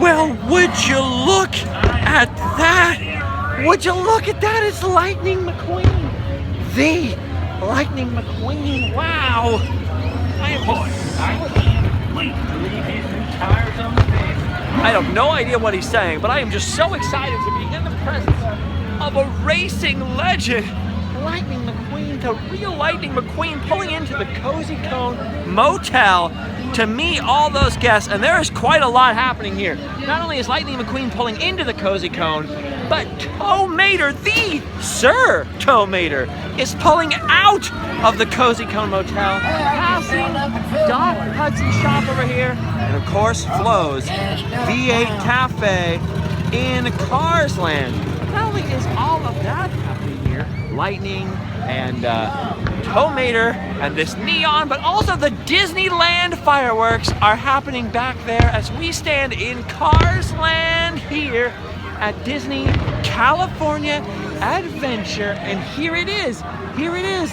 Well, would you look at that? Would you look at that? It's Lightning McQueen. The Lightning McQueen. Wow. I have no idea what he's saying, but I am just so excited to be in the presence of a racing legend. Lightning McQueen, the real Lightning McQueen, pulling into the Cozy Cone Motel to meet all those guests, and there is quite a lot happening here. Not only is Lightning McQueen pulling into the Cozy Cone, but Tow Mater, the Sir Tow Mater, is pulling out of the Cozy Cone Motel, passing Doc Hudson's shop over here, and of course Flo's V8 Cafe in Carsland. Not only is all of that happening here, Lightning and Tow Mater and this neon, but also the Disneyland fireworks are happening back there as we stand in Carsland here at Disney California Adventure. And here it is,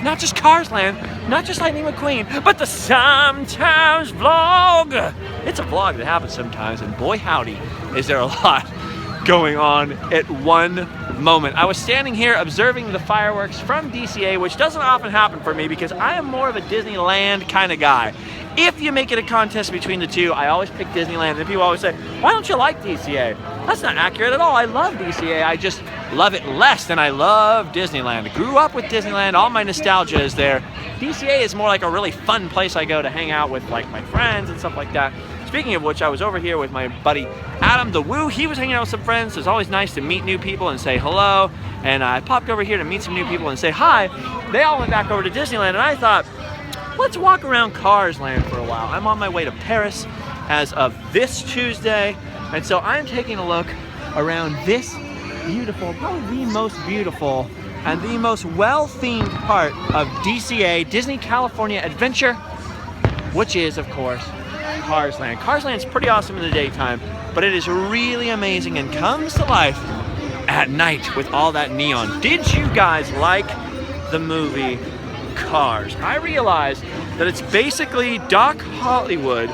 not just Carsland, not just Lightning McQueen, but the Sometimes Vlog. It's a vlog that happens sometimes, and boy howdy, is there a lot going on at one moment. I was standing here observing the fireworks from DCA, which doesn't often happen for me because I am more of a Disneyland kind of guy. If you make it a contest between the two, I always pick Disneyland, and people always say, why don't you like DCA? That's not accurate at all. I love DCA. I just love it less than I love Disneyland. I grew up with Disneyland. All my nostalgia is there. DCA is more like a really fun place I go to hang out with like my friends and stuff like that. Speaking of which, I was over here with my buddy Adam the Woo. He was hanging out with some friends. It's always nice to meet new people and say hello. And I popped over here to meet some new people and say hi. They all went back over to Disneyland, and I thought, let's walk around Carsland for a while. I'm on my way to Paris as of this Tuesday, and so I'm taking a look around this beautiful, probably the most beautiful and the most well-themed part of DCA, Disney California Adventure, which is, of course, Carsland. Carsland's pretty awesome in the daytime, but it is really amazing and comes to life at night with all that neon. Did you guys like the movie Cars? I realized that it's basically Doc Hollywood,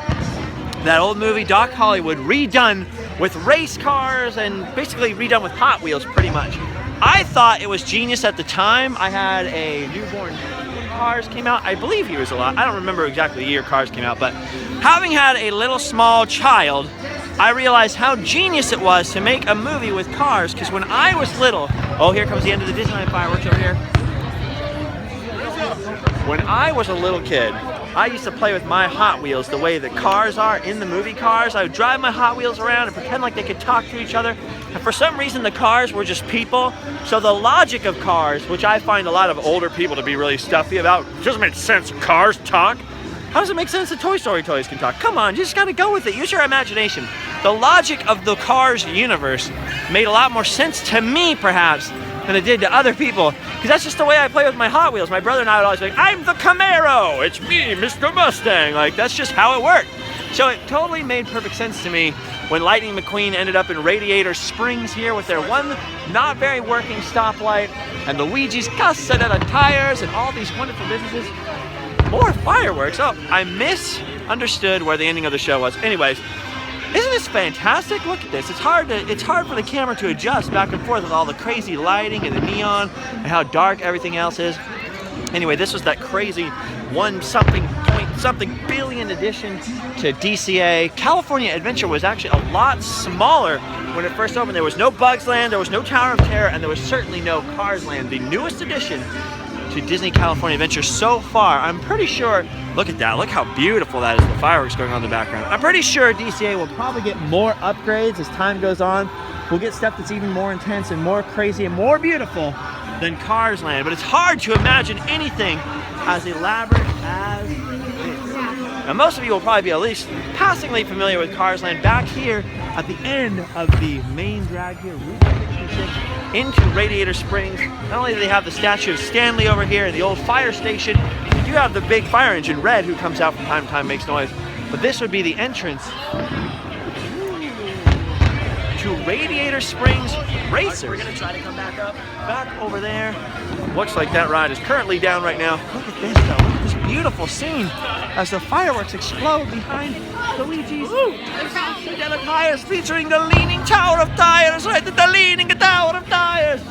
that old movie Doc Hollywood, redone with race cars and basically redone with Hot Wheels pretty much. I thought it was genius at the time. I had a newborn when Cars came out. I believe he was alive. I don't remember exactly the year Cars came out, but having had a little small child, I realized how genius it was to make a movie with Cars, because when I was little, oh, here comes the end of the Disneyland fireworks over here. When I was a little kid, I used to play with my Hot Wheels the way that cars are in the movie Cars. I would drive my Hot Wheels around and pretend like they could talk to each other. And for some reason, the cars were just people. So the logic of Cars, which I find a lot of older people to be really stuffy about, doesn't make sense. Cars talk. How does it make sense that Toy Story toys can talk? Come on, you just gotta go with it. Use your imagination. The logic of the Cars universe made a lot more sense to me, perhaps, than it did to other people, because that's just the way I play with my Hot Wheels. My brother and I would always be like, I'm the Camaro, it's me, Mr. Mustang. Like, that's just how it worked. So it totally made perfect sense to me when Lightning McQueen ended up in Radiator Springs here with their one not very working stoplight and the Luigis Casadetta tires and all these wonderful businesses. More fireworks. Oh, I misunderstood where the ending of the show was. Anyways, isn't this fantastic? Look at this. It's hard for the camera to adjust back and forth with all the crazy lighting and the neon and how dark everything else is. Anyway, this was that crazy one-something billion addition to DCA. California Adventure was actually a lot smaller when it first opened. There was no Bugs Land, there was no Tower of Terror, and there was certainly no Cars Land. The newest addition to Disney California Adventure so far. I'm pretty sure, look at that, look how beautiful that is, the fireworks going on in the background. I'm pretty sure DCA will probably get more upgrades as time goes on. We'll get stuff that's even more intense and more crazy and more beautiful than Cars Land, but it's hard to imagine anything as elaborate as this. Now most of you will probably be at least passingly familiar with Cars Land. Back here at the end of the main drag here, Route 66, into Radiator Springs. Not only do they have the statue of Stanley over here and the old fire station, you do have the big fire engine, Red, who comes out from time to time, makes noise. But this would be the entrance to Radiator Springs Racers. We're gonna try to come back up, back over there. Looks like that ride is currently down right now. Look at this though, look at this beautiful scene as the fireworks explode behind Luigi's Together Tires, featuring the Leaning Tower of Tires, right? The Leaning Tower of Tires.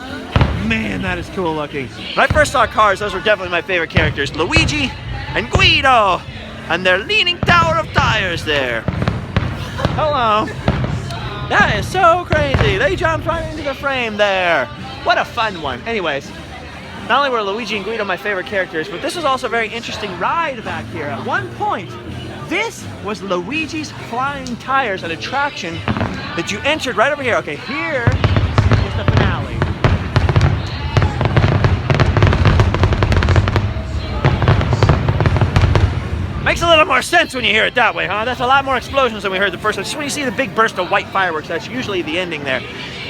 Man, that is cool looking. When I first saw Cars, those were definitely my favorite characters. Luigi and Guido and their Leaning Tower of Tires there. Hello. That is so crazy. They jumped right into the frame there. What a fun one. Anyways, not only were Luigi and Guido my favorite characters, but this was also a very interesting ride back here. At one point, this was Luigi's Flying Tires, an attraction that you entered right over here. Okay, here is the finale. Makes a little more sense when you hear it that way, huh? That's a lot more explosions than we heard the first one. Just when you see the big burst of white fireworks, that's usually the ending there.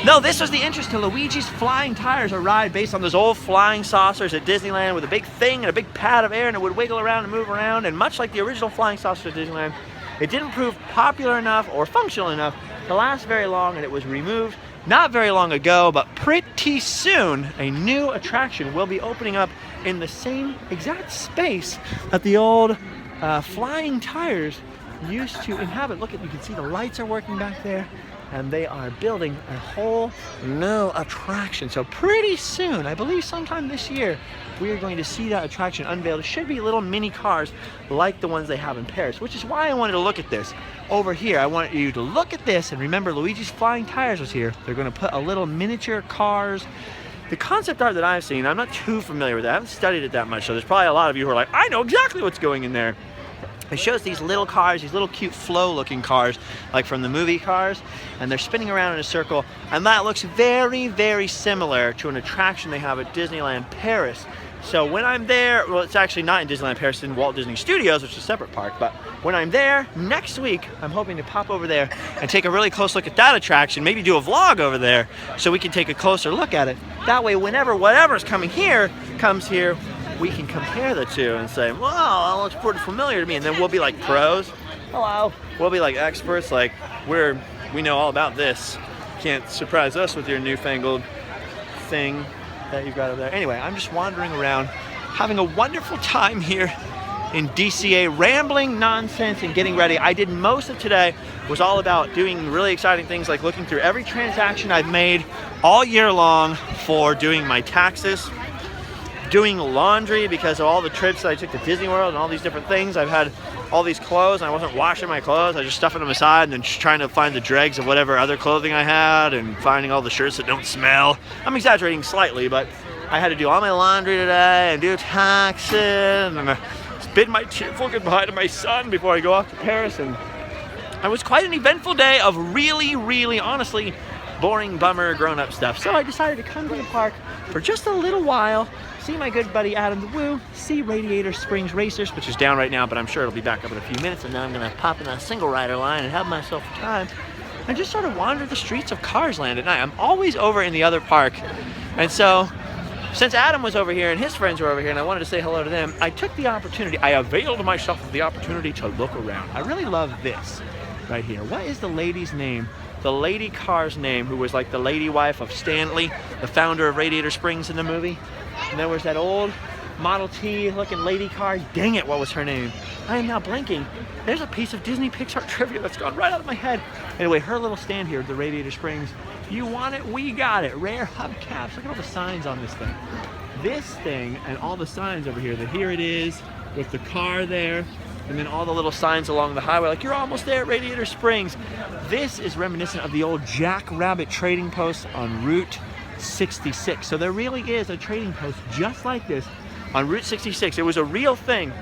No, this was the interest to Luigi's Flying Tires, a ride based on those old flying saucers at Disneyland with a big thing and a big pad of air, and it would wiggle around and move around. And much like the original flying saucer at Disneyland, it didn't prove popular enough or functional enough to last very long, and it was removed not very long ago, but pretty soon a new attraction will be opening up in the same exact space that the old Flying Tires used to inhabit. Look, you can see the lights are working back there, and they are building a whole new attraction. So pretty soon, I believe sometime this year, we are going to see that attraction unveiled. It should be little mini cars like the ones they have in Paris, which is why I wanted to look at this. Over here, I want you to look at this and remember Luigi's Flying Tires was here. They're going to put a little miniature cars. The concept art that I've seen, I'm not too familiar with that. I haven't studied it that much, so there's probably a lot of you who are like, I know exactly what's going in there. It shows these little cars, these little cute flow-looking cars, like from the movie Cars, and they're spinning around in a circle, and that looks very, very similar to an attraction they have at Disneyland Paris. So when I'm there, well, it's actually not in Disneyland Paris, it's in Walt Disney Studios, which is a separate park, but when I'm there next week, I'm hoping to pop over there and take a really close look at that attraction, maybe do a vlog over there so we can take a closer look at it. That way, whenever whatever's coming here comes here, we can compare the two and say, wow, that looks pretty familiar to me, and then we'll be like pros. Hello. We'll be like experts, like we know all about this. Can't surprise us with your newfangled thing that you've got over there. Anyway, I'm just wandering around, having a wonderful time here in DCA, rambling nonsense and getting ready. I did most of today was all about doing really exciting things like looking through every transaction I've made all year long for doing my taxes, doing laundry because of all the trips that I took to Disney World and all these different things. I've had all these clothes and I wasn't washing my clothes. I was just stuffing them aside and then just trying to find the dregs of whatever other clothing I had and finding all the shirts that don't smell. I'm exaggerating slightly, but I had to do all my laundry today and do taxes, and I bid my tearful goodbye to my son before I go off to Paris. And it was quite an eventful day of really, really, honestly, boring, bummer, grown-up stuff. So I decided to come to the park for just a little while, see my good buddy Adam the Woo, see Radiator Springs Racers, which is down right now, but I'm sure it'll be back up in a few minutes, and then I'm gonna pop in that single rider line and have myself a time and just sort of wander the streets of Cars Land at night. I'm always over in the other park, and so since Adam was over here and his friends were over here and I wanted to say hello to them, I took the opportunity, I availed myself of the opportunity to look around. I really love this right here. What is the lady's name? The lady car's name, who was like the lady wife of Stanley, the founder of Radiator Springs in the movie. And there was that old Model T looking lady car. Dang it, what was her name? I am now blanking. There's a piece of Disney Pixar trivia that's gone right out of my head. Anyway, her little stand here at the Radiator Springs. You want it? We got it. Rare hubcaps. Look at all the signs on this thing. This thing and all the signs over here, that here it is with the car there, and then all the little signs along the highway, like you're almost there at Radiator Springs. This is reminiscent of the old Jackrabbit trading post on Route 66. So there really is a trading post just like this on Route 66. It was a real thing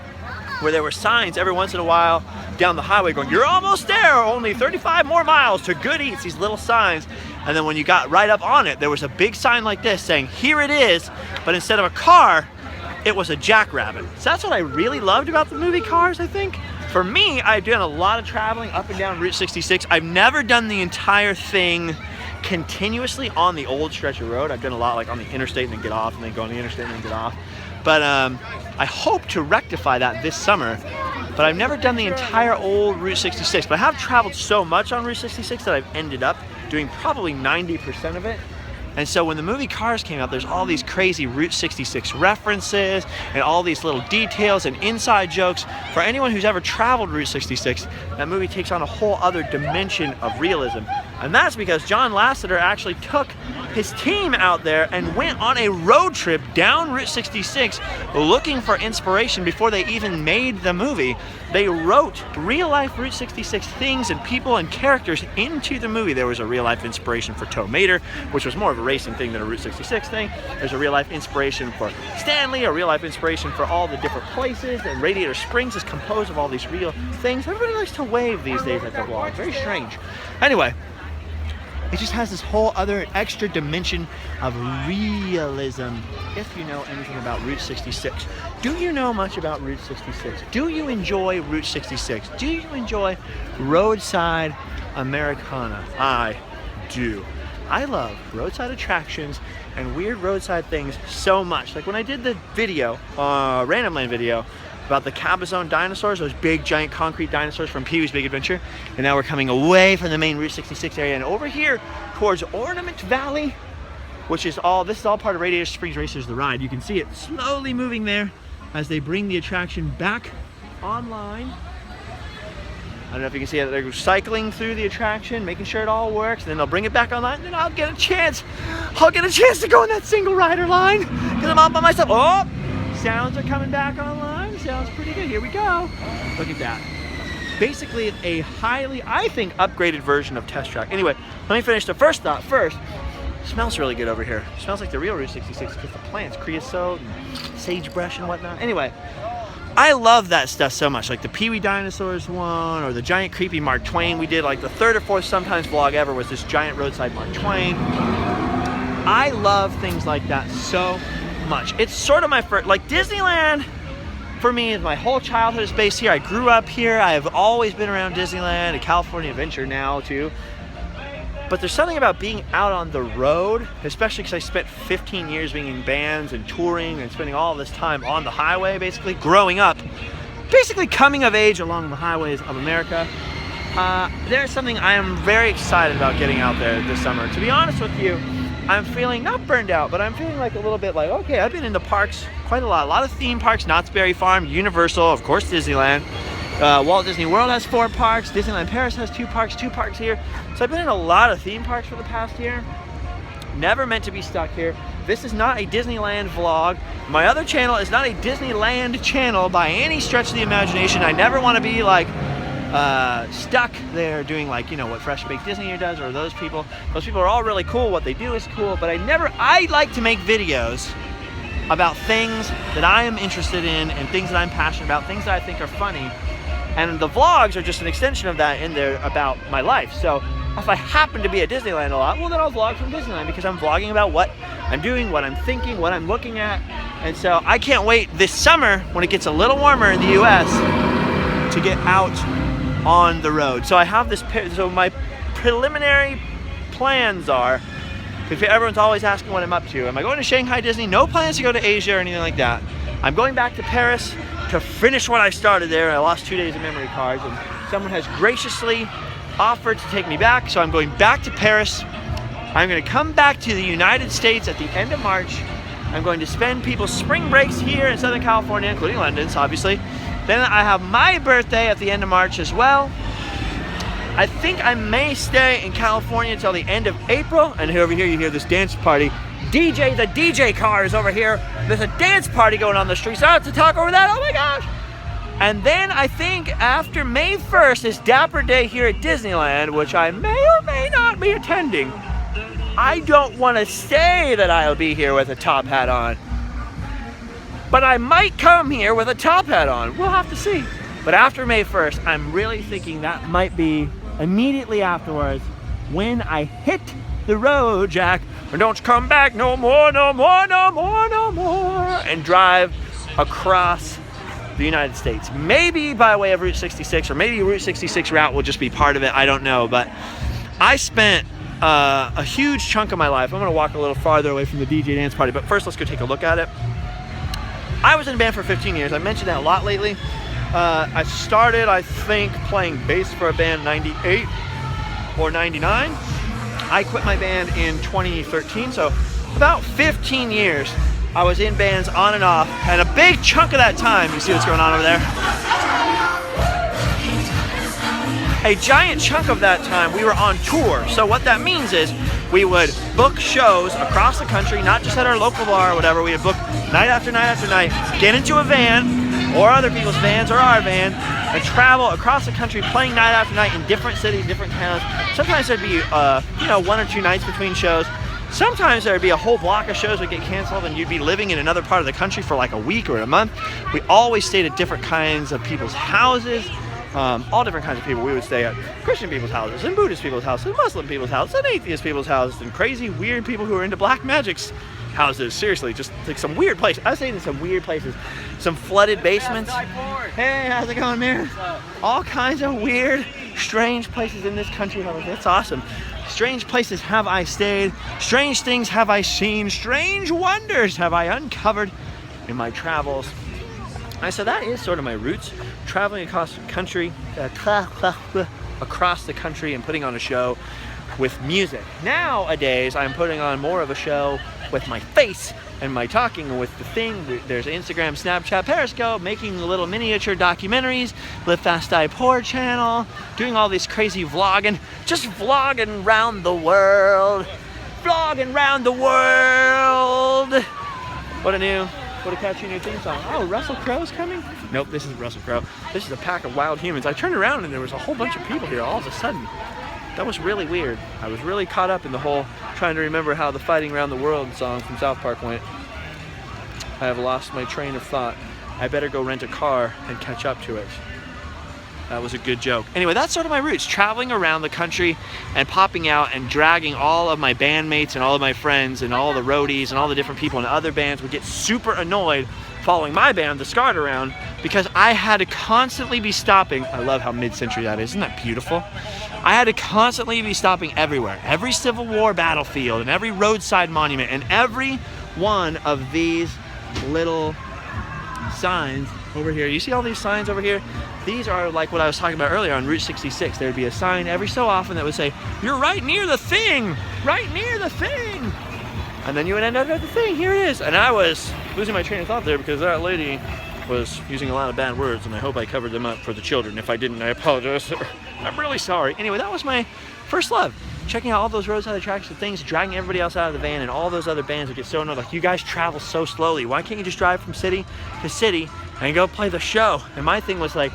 where there were signs every once in a while down the highway going, you're almost there, only 35 more miles to Good Eats, these little signs. And then when you got right up on it, there was a big sign like this saying, here it is, but instead of a car, it was a jackrabbit. So that's what I really loved about the movie Cars, I think. For me, I've done a lot of traveling up and down Route 66. I've never done the entire thing continuously on the old stretch of road. I've done a lot like on the interstate and then get off and then go on the interstate and then get off. But I hope to rectify that this summer. But I've never done the entire old Route 66. But I have traveled so much on Route 66 that I've ended up doing probably 90% of it. And so when the movie Cars came out, there's all these crazy Route 66 references and all these little details and inside jokes. For anyone who's ever traveled Route 66, that movie takes on a whole other dimension of realism. And that's because John Lasseter actually took his team out there and went on a road trip down Route 66 looking for inspiration before they even made the movie. They wrote real-life Route 66 things and people and characters into the movie. There was a real-life inspiration for Tow Mater, which was more of a racing thing than a Route 66 thing. There's a real-life inspiration for Stanley, a real-life inspiration for all the different places, and Radiator Springs is composed of all these real things. Everybody likes to wave these days at the vlog. Very strange. Anyway, it just has this whole other extra dimension of realism if you know anything about Route 66. Do you know much about Route 66? Do you enjoy Route 66? Do you enjoy roadside Americana? I do. I love roadside attractions and weird roadside things so much. Like when I did the video, Random Land video, about the Cabazon dinosaurs, those big giant concrete dinosaurs from Pee-wee's Big Adventure. And now we're coming away from the main Route 66 area and over here towards Ornament Valley, which is all, this is all part of Radiator Springs Racers the Ride. You can see it slowly moving there as they bring the attraction back online. I don't know if you can see it, they're cycling through the attraction, making sure it all works, and then they'll bring it back online, and then I'll get a chance to go in that single rider line, because I'm all by myself. Oh, sounds are coming back online. Sounds pretty good. Here we go. Look at that. Basically a highly, I think, upgraded version of Test Track. Anyway, let me finish the first thought first. It smells really good over here. It smells like the real Route 66 because the plants, creosote and sagebrush and whatnot. Anyway, I love that stuff so much. Like the Pee-wee Dinosaurs one or the giant creepy Mark Twain. We did like the third or fourth sometimes vlog ever was this giant roadside Mark Twain. I love things like that so much. It's sort of my first, like Disneyland for me is my whole childhood is based here. I grew up here. I have always been around Disneyland and California Adventure now too. But there's something about being out on the road, especially because I spent 15 years being in bands and touring and spending all this time on the highway, basically growing up, basically coming of age along the highways of America. There's something I am very excited about getting out there this summer. To be honest with you, I'm feeling not burned out, but I'm feeling like a little bit like, okay, I've been in the parks quite a lot of theme parks, Knott's Berry Farm, Universal, of course Disneyland. Walt Disney World has 4 parks, Disneyland Paris has 2 parks here. So I've been in a lot of theme parks for the past year. Never meant to be stuck here. This is not a Disneyland vlog. My other channel is not a Disneyland channel by any stretch of the imagination. I never want to be like stuck there doing like, you know, what Fresh Baked Disney does or those people. Those people are all really cool. What they do is cool, but I like to make videos about things that I am interested in and things that I'm passionate about, things that I think are funny. And the vlogs are just an extension of that in there about my life. So if I happen to be at Disneyland a lot, well then I'll vlog from Disneyland because I'm vlogging about what I'm doing, what I'm thinking, what I'm looking at. And so I can't wait this summer when it gets a little warmer in the US to get out on the road. So I have this, so my preliminary plans are, because everyone's always asking what I'm up to. Am I going to Shanghai Disney? No plans to go to Asia or anything like that. I'm going back to Paris to finish what I started there. I lost 2 days of memory cards and someone has graciously offered to take me back. So I'm going back to Paris. I'm going to come back to the United States at the end of March. I'm going to spend people's spring breaks here in Southern California, including London's obviously. Then I have my birthday at the end of March as well. I think I may stay in California until the end of April. And over here you hear this dance party. The DJ car is over here. There's a dance party going on the street. So I have to talk over that. Oh my gosh. And then I think after May 1st is Dapper Day here at Disneyland, which I may or may not be attending. I don't want to say that I'll be here with a top hat on. But I might come here with a top hat on. We'll have to see. But after May 1st, I'm really thinking that might be immediately afterwards when I hit the road, Jack. Or don't come back no more, no more, no more, no more. And drive across the United States. Maybe by way of Route 66, or maybe Route 66 route will just be part of it. I don't know. But I spent a huge chunk of my life. I'm going to walk a little farther away from the DJ dance party. But first, let's go take a look at it. I was in a band for 15 years. I mentioned that a lot lately. I started, I think, playing bass for a band 98 or 99. I quit my band in 2013, so about 15 years I was in bands on and off, and a big chunk of that time, you see what's going on over there? A giant chunk of that time we were on tour. So what that means is we would book shows across the country, not just at our local bar or whatever. We would book night after night after night, get into a van or other people's vans or our van, and travel across the country playing night after night in different cities, different towns. Sometimes there'd be 1 or 2 nights between shows. Sometimes there'd be a whole block of shows that get canceled and you'd be living in another part of the country for like a week or a month. We always stayed at different kinds of people's houses. All different kinds of people. We would stay at Christian people's houses, and Buddhist people's houses, and Muslim people's houses, and atheist people's houses, and crazy, weird people who are into black magic's houses. Seriously, just like some weird places. I stayed in some weird places. Some flooded basements. Hey, how's it going, man? All kinds of weird, strange places in this country. That's awesome. Strange places have I stayed. Strange things have I seen. Strange wonders have I uncovered in my travels. So that is sort of my roots, traveling across the country, and putting on a show with music. Nowadays, I'm putting on more of a show with my face and my talking with the thing. There's Instagram, Snapchat, Periscope, making little miniature documentaries, Live Fast Die Poor channel, doing all this crazy vlogging, just vlogging around the world, vlogging around the world. What a catchy new theme song. Oh, Russell Crowe's coming? Nope, this isn't Russell Crowe. This is a pack of wild humans. I turned around and there was a whole bunch of people here all of a sudden. That was really weird. I was really caught up in the whole trying to remember how the Fighting Around the World song from South Park went. I have lost my train of thought. I better go rent a car and catch up to it. That was a good joke. Anyway, that's sort of my roots, traveling around the country and popping out and dragging all of my bandmates and all of my friends and all the roadies and all the different people in other bands would get super annoyed following my band, the Scarred, around, because I had to constantly be stopping. I love how mid-century that is. Isn't that beautiful? I had to constantly be stopping everywhere. Every Civil War battlefield and every roadside monument and every one of these little signs over here. You see all these signs over here? These are like what I was talking about earlier on Route 66. There'd be a sign every so often that would say, "You're right near the thing! Right near the thing!" And then you would end up at the thing. Here it is. And I was losing my train of thought there because that lady was using a lot of bad words, and I hope I covered them up for the children. If I didn't, I apologize. I'm really sorry. Anyway, that was my first love. Checking out all those roadside attractions, things, dragging everybody else out of the van, and all those other bands would get so annoyed. Like, you guys travel so slowly. Why can't you just drive from city to city and go play the show? And my thing was like,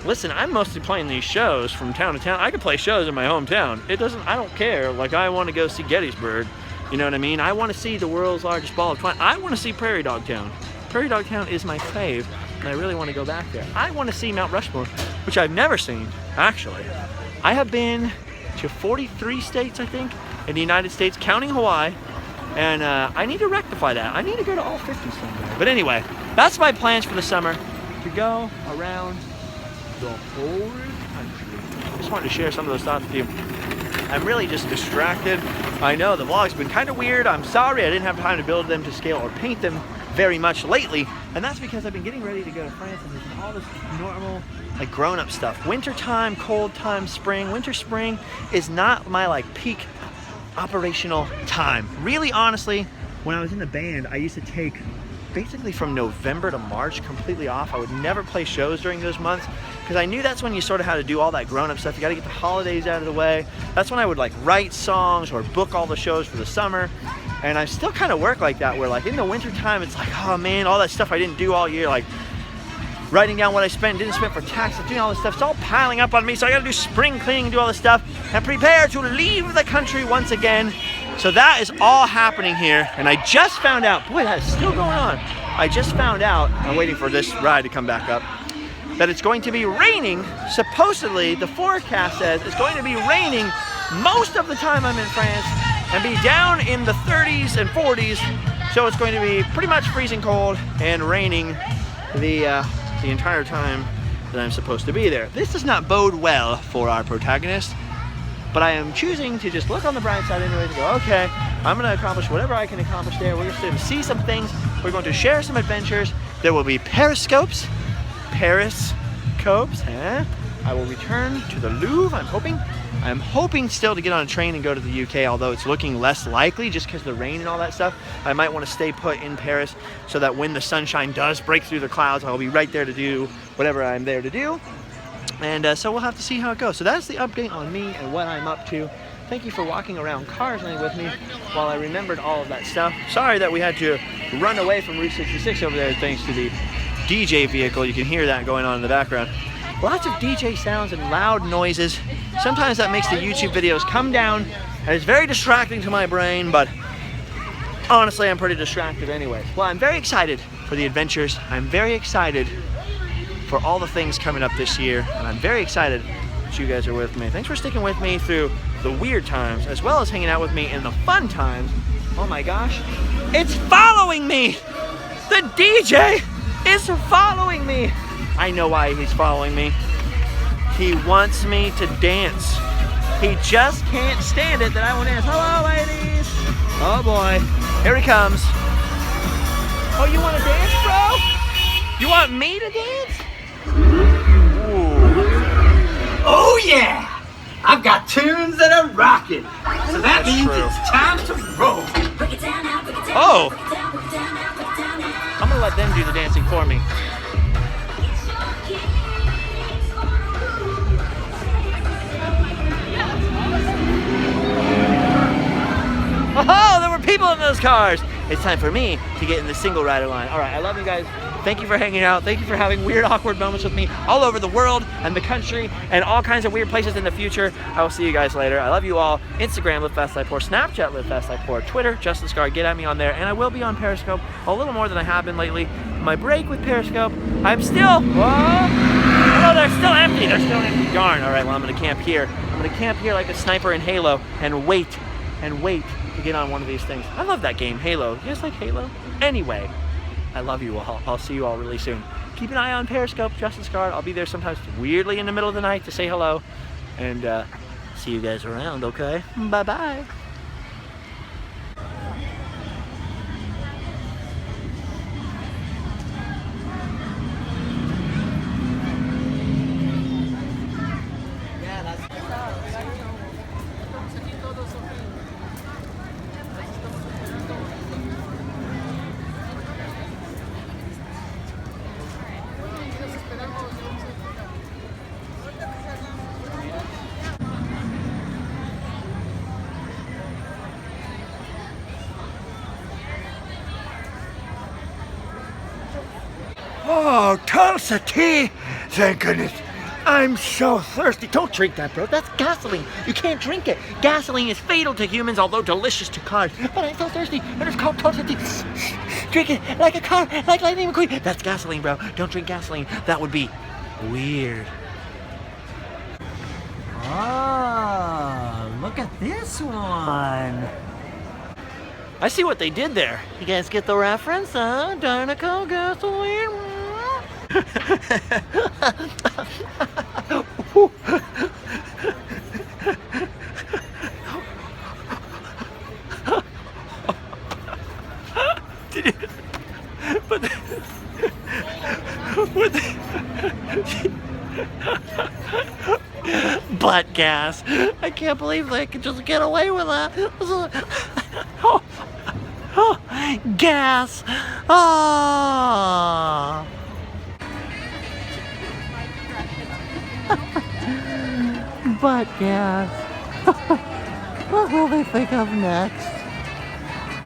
listen, I'm mostly playing these shows from town to town. I could play shows in my hometown. I don't care. Like, I want to go see Gettysburg. You know what I mean? I want to see the world's largest ball of twine. I want to see Prairie Dog Town. Prairie Dog Town is my fave, and I really want to go back there. I want to see Mount Rushmore, which I've never seen, actually. I have been to 43 states, I think, in the United States, counting Hawaii, and I need to rectify that. I need to go to all 50 someday. But anyway, that's my plans for the summer, to go around the whole country. I just wanted to share some of those thoughts with you. I'm really just distracted. I know the vlog's been kind of weird. I'm sorry I didn't have time to build them to scale or paint them very much lately, and that's because I've been getting ready to go to France and there's all this normal, like, grown-up stuff. Winter time, cold time, spring. Winter, spring is not my like peak operational time. Really, honestly, when I was in the band, I used to take basically from November to March completely off. I would never play shows during those months because I knew that's when you sort of had to do all that grown-up stuff. You got to get the holidays out of the way. That's when I would like write songs or book all the shows for the summer. And I still kind of work like that, where like in the winter time, it's like, oh man, all that stuff I didn't do all year, like writing down what I spent, didn't spend for taxes, doing all this stuff, it's all piling up on me. So I got to do spring cleaning, do all this stuff, and prepare to leave the country once again. So that is all happening here, and I just found out, boy, that is still going on. I just found out, I'm waiting for this ride to come back up, that it's going to be raining. Supposedly, the forecast says it's going to be raining most of the time I'm in France and be down in the 30s and 40s. So it's going to be pretty much freezing cold and raining the entire time that I'm supposed to be there. This does not bode well for our protagonist. But I am choosing to just look on the bright side anyway and go, okay, I'm going to accomplish whatever I can accomplish there. We're going to see some things. We're going to share some adventures. There will be periscopes. Huh? I will return to the Louvre, I'm hoping, I'm hoping still to get on a train and go to the UK, although it's looking less likely just because of the rain and all that stuff. I might want to stay put in Paris so that when the sunshine does break through the clouds, I'll be right there to do whatever I'm there to do. And so we'll have to see how it goes. So that's the update on me and what I'm up to. Thank you for walking around Carsland with me while I remembered all of that stuff. Sorry that we had to run away from Route 66 over there thanks to the DJ vehicle. You can hear that going on in the background. Lots of DJ sounds and loud noises. Sometimes that makes the YouTube videos come down, and it's very distracting to my brain, but honestly, I'm pretty distracted anyway. Well, I'm very excited for the adventures. I'm very excited for all the things coming up this year, and I'm very excited that you guys are with me. Thanks for sticking with me through the weird times, as well as hanging out with me in the fun times. Oh my gosh, it's following me! The DJ is following me! I know why he's following me. He wants me to dance. He just can't stand it that I won't dance. Hello, ladies! Oh boy, here he comes. Oh, you want to dance, bro? You want me to dance? Ooh. Oh yeah! I've got tunes that are rocking. So that means true. It's time to roll. Oh! I'm gonna let them do the dancing for me. Oh, there were people in those cars. It's time for me to get in the single rider line. All right, I love you guys. Thank you for hanging out. Thank you for having weird, awkward moments with me all over the world and the country and all kinds of weird places in the future. I will see you guys later. I love you all. Instagram, Live Fast Life Poor. Snapchat, Live Fast Life Poor. Twitter, Justin Scar. Get at me on there. And I will be on Periscope a little more than I have been lately. My break with Periscope, I'm still, oh, they're still empty. They're still empty. Darn. All right, well, I'm going to camp here. I'm going to camp here like a sniper in Halo and wait to get on one of these things. I love that game, Halo. You guys like Halo? Anyway, I love you all. I'll see you all really soon. Keep an eye on Periscope, Justin Scar. I'll be there sometimes weirdly in the middle of the night to say hello. And see you guys around, okay? Bye-bye. Oh, Tulsa tea! Thank goodness. I'm so thirsty. Don't drink that, bro. That's gasoline. You can't drink it. Gasoline is fatal to humans, although delicious to cars. But I'm so thirsty, and it's called Tulsa tea. Drink it like a car, like Lightning McQueen. That's gasoline, bro. Don't drink gasoline. That would be weird. Oh, look at this one. I see what they did there. You guys get the reference, huh? Dynaco gasoline. Butt gas. I can't believe they could just get away with that. Gas. Oh. Butt gas. What will they think of next?